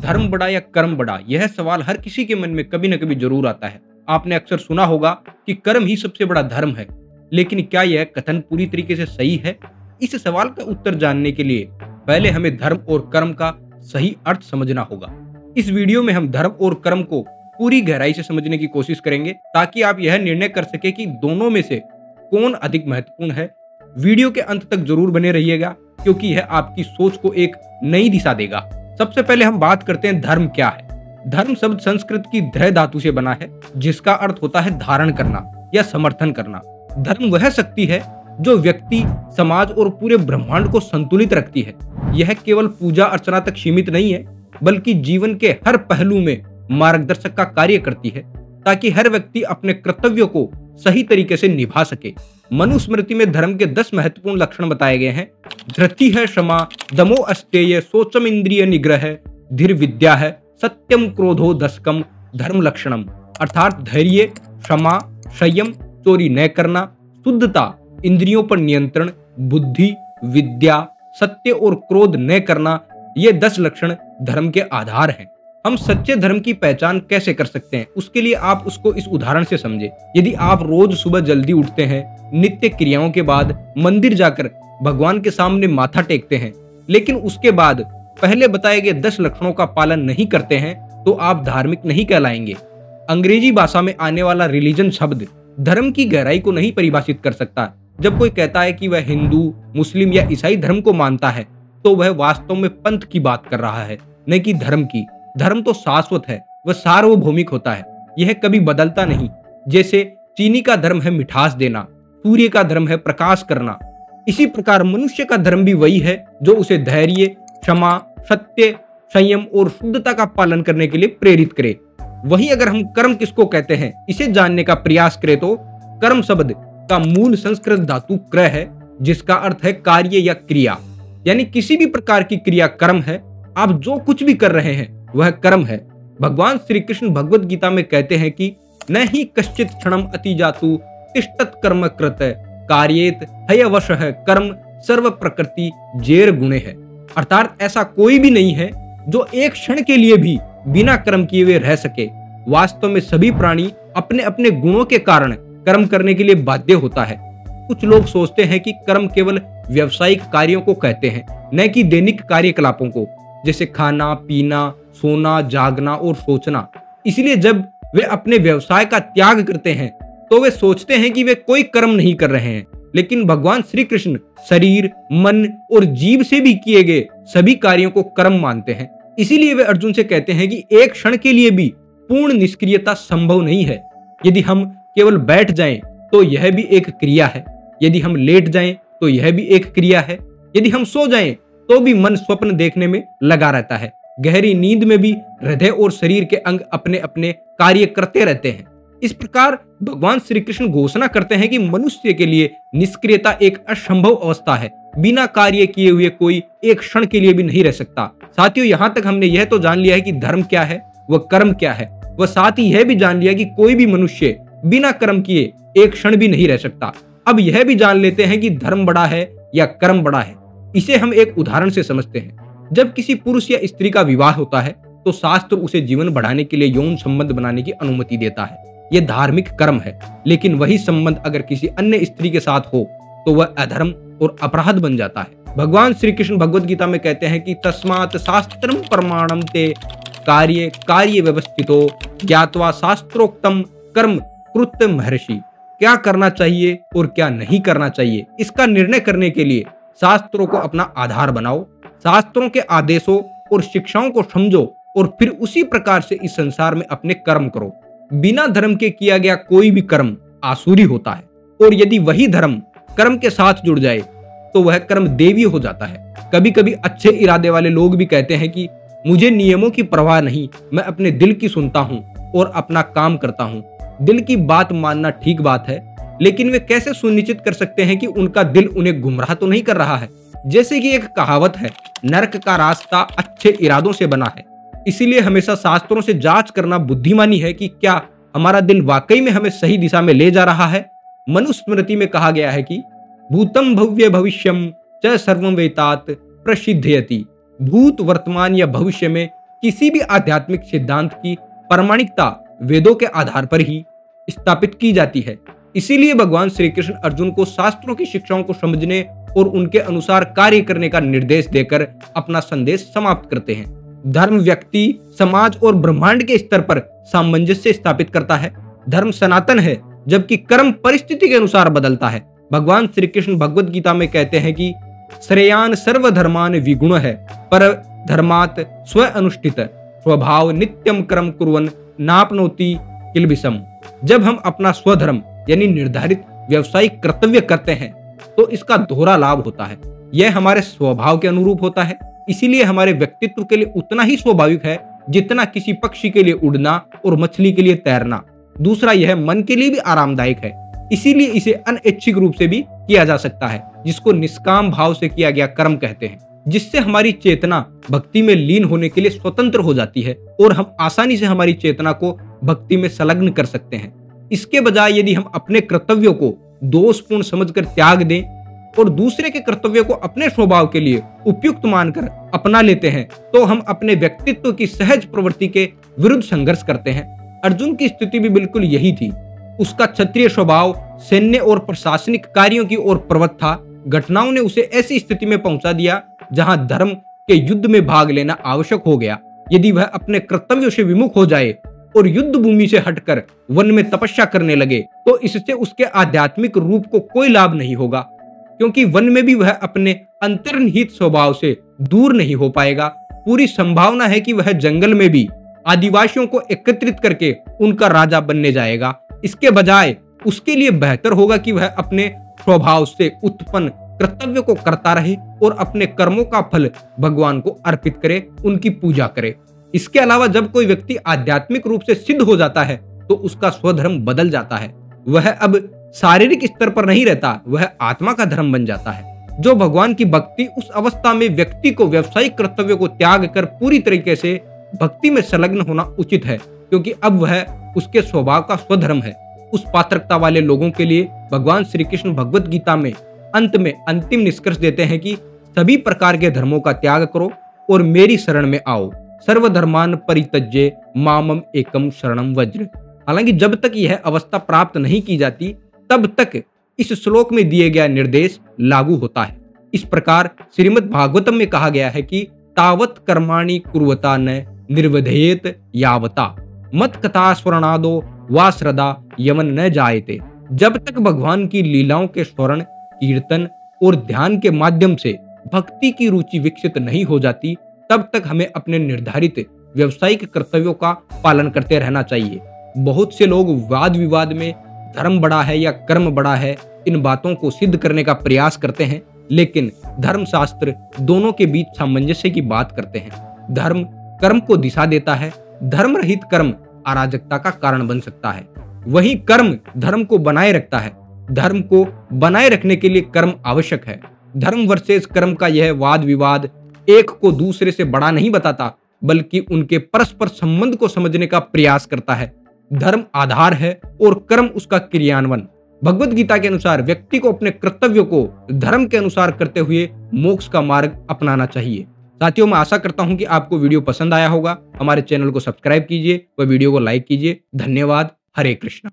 धर्म बड़ा या कर्म बड़ा, यह सवाल हर किसी के मन में कभी न कभी जरूर आता है। आपने अक्सर सुना होगा कि कर्म ही सबसे बड़ा धर्म है, लेकिन क्या यह कथन पूरी तरीके से सही है? इस सवाल का उत्तर जानने के लिए पहले हमें धर्म और कर्म का सही अर्थ समझना होगा। इस वीडियो में हम धर्म और कर्म को पूरी गहराई से समझने की कोशिश करेंगे, ताकि आप यह निर्णय कर सके कि दोनों में से कौन अधिक महत्वपूर्ण है। वीडियो के अंत तक जरूर बने रहिएगा, क्योंकि यह आपकी सोच को एक नई दिशा देगा। सबसे पहले हम बात करते हैं धर्म क्या है। धर्म शब्द संस्कृत की ध्रय धातु से बना है, जिसका अर्थ होता है धारण करना या समर्थन करना। धर्म वह शक्ति है जो व्यक्ति, समाज और पूरे ब्रह्मांड को संतुलित रखती है। यह केवल पूजा अर्चना तक सीमित नहीं है, बल्कि जीवन के हर पहलू में मार्गदर्शक का कार्य करती है, ताकि हर व्यक्ति अपने कर्तव्यों को सही तरीके से निभा सके। मनुस्मृति में धर्म के 10 महत्वपूर्ण लक्षण बताए गए हैं। धृति है क्षमा, दमो अस्तेय, शोचम इंद्रिय निग्रह, धीर विद्या है, सत्यम क्रोधो दशकम धर्म लक्षणम। अर्थात धैर्य, क्षमा, संयम, चोरी न करना, शुद्धता, इंद्रियों पर नियंत्रण, बुद्धि, विद्या, सत्य और क्रोध न करना, ये 10 लक्षण धर्म के आधार हैं। हम सच्चे धर्म की पहचान कैसे कर सकते हैं, उसके लिए आप उसको इस उदाहरण से समझे। यदि आप रोज सुबह जल्दी उठते हैं, नित्य क्रियाओं के बाद मंदिर जाकर भगवान के सामने माथा टेकते हैं, लेकिन उसके बाद पहले बताए गए 10 लक्षणों का पालन नहीं करते हैं, तो आप धार्मिक नहीं कहलाएंगे। अंग्रेजी भाषा में आने वाला रिलीजन शब्द धर्म की गहराई को नहीं परिभाषित कर सकता। जब कोई कहता है कि वह हिंदू, मुस्लिम या ईसाई धर्म को मानता है, तो वह वास्तव में पंथ की बात कर रहा है, न कि धर्म की। धर्म तो शाश्वत है, वह सार्वभौमिक होता है, यह कभी बदलता नहीं। जैसे चीनी का धर्म है मिठास देना, सूर्य का धर्म है प्रकाश करना, इसी प्रकार मनुष्य का धर्म भी वही है जो उसे धैर्य, क्षमा, सत्य, संयम और शुद्धता का पालन करने के लिए प्रेरित करे। वहीं अगर हम कर्म किसको कहते हैं, इसे जानने का प्रयास करें, तो कर्म शब्द का मूल संस्कृत धातु क्रय है, जिसका अर्थ है कार्य या क्रिया। यानी किसी भी प्रकार की क्रिया कर्म है। आप जो कुछ भी कर रहे हैं वह कर्म है। भगवान श्री कृष्ण भगवत गीता में कहते हैं कि न ही कश्चित क्षणम अति जातु तिष्ठत कर्म कृत कार्येत हयवश है कर्म सर्व प्रकृति जेर गुणे है। अर्थात ऐसा कोई भी नहीं है जो एक क्षण के लिए भी बिना कर्म किए हुए रह सके। वास्तव में सभी प्राणी अपने अपने गुणों के कारण कर्म करने के लिए बाध्य होता है। कुछ लोग सोचते हैं कि कर्म केवल व्यावसायिक कार्यों को कहते हैं, न कि दैनिक कार्यकलापों को, जैसे खाना, पीना, सोना, जागना और सोचना। इसलिए जब वे अपने व्यवसाय का त्याग करते हैं, तो वे सोचते हैं कि वे कोई कर्म नहीं कर रहे हैं। लेकिन भगवान श्री कृष्ण शरीर, मन और जीव से भी किए गए सभी कार्यों को कर्म मानते हैं। इसीलिए वे अर्जुन से कहते हैं कि एक क्षण के लिए भी पूर्ण निष्क्रियता संभव नहीं है। यदि हम केवल बैठ जाएं, तो यह भी एक क्रिया है। यदि हम लेट जाएं, तो यह भी एक क्रिया है। यदि हम सो जाएं, तो भी मन स्वप्न देखने में लगा रहता है। गहरी नींद में भी हृदय और शरीर के अंग अपने अपने कार्य करते रहते हैं। इस प्रकार भगवान श्री कृष्ण घोषणा करते हैं कि मनुष्य के लिए निष्क्रियता एक असंभव अवस्था है। बिना कार्य किए हुए कोई एक क्षण के लिए भी नहीं रह सकता। साथियों, यहाँ तक हमने यह तो जान लिया है कि धर्म क्या है, वह कर्म क्या है, वह साथ ही यह भी जान लिया कि कोई भी मनुष्य बिना कर्म किए एक क्षण भी नहीं रह सकता। अब यह भी जान लेते हैं कि धर्म बड़ा है या कर्म बड़ा है। इसे हम एक उदाहरण से समझते हैं। जब किसी पुरुष या स्त्री का विवाह होता है, तो शास्त्र उसे जीवन बढ़ाने के लिए यौन संबंध बनाने की अनुमति देता है। यह धार्मिक कर्म है। लेकिन वही संबंध अगर किसी अन्य स्त्री के साथ हो, तो वह अधर्म और अपराध बन जाता है। भगवान श्री कृष्ण भगवत गीता में कहते हैं कि तस्मात् शास्त्रम प्रमाणम ते कार्य कार्य व्यवस्थितो ज्ञात्वा शास्त्रोक्तम कर्म कृत्य महर्षि। क्या करना चाहिए और क्या नहीं करना चाहिए, इसका निर्णय करने के लिए शास्त्रों को अपना आधार बनाओ। शास्त्रों के आदेशों और शिक्षाओं को समझो और फिर उसी प्रकार से इस संसार में अपने कर्म करो। बिना धर्म के किया गया कोई भी कर्म आसुरी होता है, और यदि वही धर्म कर्म के साथ जुड़ जाए, तो वह कर्म देवी हो जाता है। कभी कभी अच्छे इरादे वाले लोग भी कहते हैं कि मुझे नियमों की परवाह नहीं, मैं अपने दिल की सुनता हूँ और अपना काम करता हूँ। दिल की बात मानना ठीक बात है, लेकिन वे कैसे सुनिश्चित कर सकते हैं कि उनका दिल उन्हें गुमराह तो नहीं कर रहा है। जैसे कि एक कहावत है, नरक का रास्ता अच्छे इरादों से बना है। इसीलिए हमेशा शास्त्रों से जांच करना बुद्धिमानी है कि क्या हमारा दिल वाकई में हमें सही दिशा में ले जा रहा है। मनुस्मृति में कहा गया है कि भूतम भव्य भविष्यम च सर्वम वेतात प्रसिद्धयति। भूत, वर्तमान या भविष्य में किसी भी आध्यात्मिक सिद्धांत की प्रामाणिकता वेदों के आधार पर ही स्थापित की जाती है। इसीलिए भगवान श्री कृष्ण अर्जुन को शास्त्रों की शिक्षाओं को समझने और उनके अनुसार कार्य करने का निर्देश देकर अपना संदेश समाप्त करते हैं। धर्म व्यक्ति, समाज और ब्रह्मांड के स्तर पर सामंजस्य स्थापित करता है। धर्म सनातन है, जबकि कर्म परिस्थिति के अनुसार बदलता है। भगवान श्री कृष्ण भगवद गीता में कहते हैं कि श्रेयान सर्वधर्मान विगुण है, पर धर्मात् स्व अनुष्ठित स्वभाव नित्यम कर्म कुर्वन् नाप्नोति किल्बिषम्। जब हम अपना स्वधर्म यानी निर्धारित व्यवसायिक कर्तव्य करते हैं तो इसका दोहरा लाभ होता है। यह हमारे स्वभाव के अनुरूप होता है, इसीलिए हमारे व्यक्तित्व के लिए उतना ही स्वाभाविक है जितना किसी पक्षी के लिए उड़ना और मछली के लिए तैरना। दूसरा, यह मन के लिए भी आरामदायक है, इसीलिए इसे अनैच्छिक रूप से भी किया जा सकता है, जिसको निष्काम भाव से किया गया कर्म कहते हैं, जिससे हमारी चेतना भक्ति में लीन होने के लिए स्वतंत्र हो जाती है और हम आसानी से हमारी चेतना को भक्ति में संलग्न कर सकते हैं। इसके बजाय यदि हम अपने कर्तव्यों को दोषपूर्ण समझकर त्याग दें और दूसरे के कर्तव्यों को अपने स्वभाव के लिए उपयुक्त मानकर अपना लेते हैं, तो हम अपने व्यक्तित्व की सहज प्रवृत्ति के विरुद्ध संघर्ष करते हैं। अर्जुन की स्थिति भी बिल्कुल यही थी। उसका क्षत्रिय स्वभाव सैन्य और प्रशासनिक कार्यों की ओर प्रवृत्त था। घटनाओं ने उसे ऐसी स्थिति में पहुंचा दिया जहां धर्म के युद्ध में भाग लेना आवश्यक हो गया। यदि वह अपने कर्तव्यों से विमुख हो जाए और युद्ध भूमि से हटकर वन में तपस्या करने लगे, तो इससे उसके आध्यात्मिक रूप को कोई लाभ नहीं होगा, क्योंकि वन में भी वह अपने अंतर्निहित स्वभाव से दूर नहीं हो पाएगा। पूरी संभावना है कि वह जंगल में भी आदिवासियों को एकत्रित करके उनका राजा बनने जाएगा। इसके बजाय उसके लिए बेहतर होगा कि वह अपने स्वभाव से उत्पन्न कर्तव्य को करता रहे और अपने कर्मों का फल भगवान को अर्पित करे, उनकी पूजा करे। इसके अलावा जब कोई व्यक्ति आध्यात्मिक रूप से सिद्ध हो जाता है तो उसका स्वधर्म बदल जाता है। वह अब शारीरिक स्तर पर नहीं रहता, वह आत्मा का धर्म बन जाता है। जो भगवान की भक्ति, उस अवस्था में व्यक्ति को व्यावसायिक कर्तव्य को त्याग कर पूरी तरीके से भक्ति में संलग्न होना उचित है, क्योंकि अब वह उसके स्वभाव का स्वधर्म है। उस पात्रता वाले लोगों के लिए भगवान श्री कृष्ण भगवद गीता में अंत में अंतिम निष्कर्ष देते हैं कि सभी प्रकार के धर्मों का त्याग करो और मेरी शरण में आओ। सर्वधर्मान परित्यज्य मामम एकम शरणम वज्र। हालांकि जब तक यह अवस्था प्राप्त नहीं की जाती, तब तक इस श्लोक में दिए गया निर्देश लागू होता है। इस प्रकार श्रीमद् भागवतम में कहा गया है कि तावत कर्माणि कुर्वता न निर्वधेयत यावता मत कथा स्मरणादो वा श्रद्धा यमन न जायते। जब तक भगवान की लीलाओं के स्मरण, कीर्तन और ध्यान के माध्यम से भक्ति की रुचि विकसित नहीं हो जाती, तब तक हमें अपने निर्धारित व्यवसायिक कर्तव्यों का पालन करते रहना चाहिए। बहुत से लोग वाद विवाद में धर्म बड़ा है या कर्म बड़ा है, इन बातों को सिद्ध करने का प्रयास करते हैं, लेकिन धर्मशास्त्र दोनों के बीच सामंजस्य की बात करते हैं। धर्म कर्म को दिशा देता है, धर्म रहित कर्म अराजकता का कारण बन सकता है। वहीं कर्म धर्म को बनाए रखता है। धर्म को बनाए रखने के लिए कर्म आवश्यक है। धर्म वर्सेस कर्म का यह वाद विवाद एक को दूसरे से बड़ा नहीं बताता, बल्कि उनके परस्पर संबंध को समझने का प्रयास करता है। धर्म आधार है और कर्म उसका क्रियान्वयन। भगवद गीता के अनुसार व्यक्ति को अपने कर्तव्यों को धर्म के अनुसार करते हुए मोक्ष का मार्ग अपनाना चाहिए। साथियों, मैं आशा करता हूं कि आपको वीडियो पसंद आया होगा। हमारे चैनल को सब्सक्राइब कीजिए व वीडियो को लाइक कीजिए। धन्यवाद। हरे कृष्णा।